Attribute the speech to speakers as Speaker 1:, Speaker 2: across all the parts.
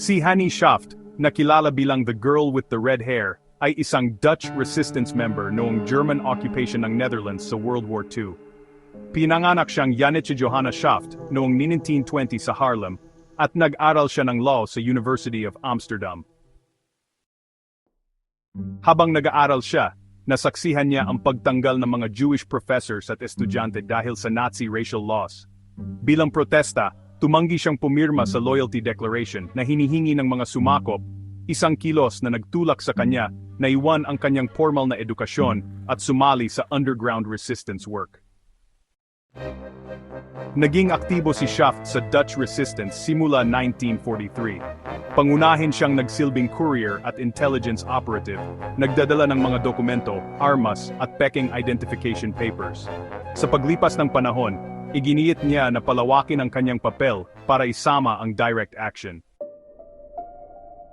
Speaker 1: Si Hannie Schaft, na kilala bilang the girl with the red hair, ay isang Dutch resistance member noong German occupation ng Netherlands sa World War II. Pinanganak siyang Jannetje Johanna Schaft noong 1920 sa Haarlem at nag-aral siya ng law sa University of Amsterdam. Habang nag-aaral siya, nasaksihan niya ang pagtanggal ng mga Jewish professors at estudyante dahil sa Nazi racial laws. Bilang protesta, tumanggi siyang pumirma sa Loyalty Declaration na hinihingi ng mga sumakop, isang kilos na nagtulak sa kanya na iwan ang kanyang formal na edukasyon at sumali sa underground resistance work. Naging aktibo si Schaft sa Dutch resistance simula 1943. Pangunahin siyang nagsilbing courier at intelligence operative, nagdadala ng mga dokumento, armas at Peking identification papers. Sa paglipas ng panahon, iginiit niya na palawakin ang kanyang papel para isama ang direct action.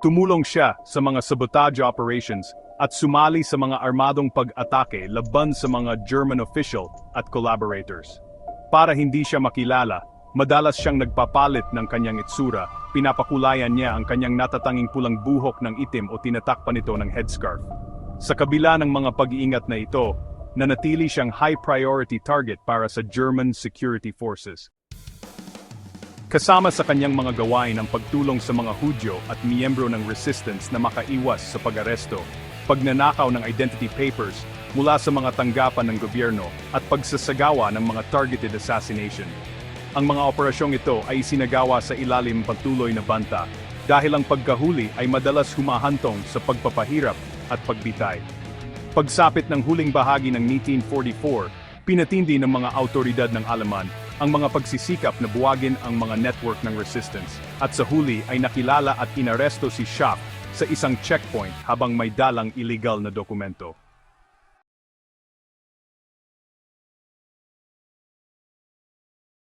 Speaker 1: Tumulong siya sa mga sabotage operations at sumali sa mga armadong pag-atake laban sa mga German official at collaborators. Para hindi siya makilala, madalas siyang nagpapalit ng kanyang itsura, pinapakulayan niya ang kanyang natatanging pulang buhok ng itim o tinatakpan nito ng headscarf. Sa kabila ng mga pag-iingat na ito, nanatili siyang high-priority target para sa German security forces. Kasama sa kanyang mga gawain ang pagtulong sa mga Hudyo at miyembro ng resistance na makaiwas sa pag-aresto, pagnanakaw ng identity papers mula sa mga tanggapan ng gobyerno at pagsasagawa ng mga targeted assassination. Ang mga operasyong ito ay isinagawa sa ilalim patuloy na banta dahil ang pagkahuli ay madalas humahantong sa pagpapahirap at pagbitay. Pagsapit ng huling bahagi ng 1944, pinatindi ng mga autoridad ng Aleman ang mga pagsisikap na buwagin ang mga network ng resistance, at sa huli ay nakilala at inaresto si Schaft sa isang checkpoint habang may dalang illegal na dokumento.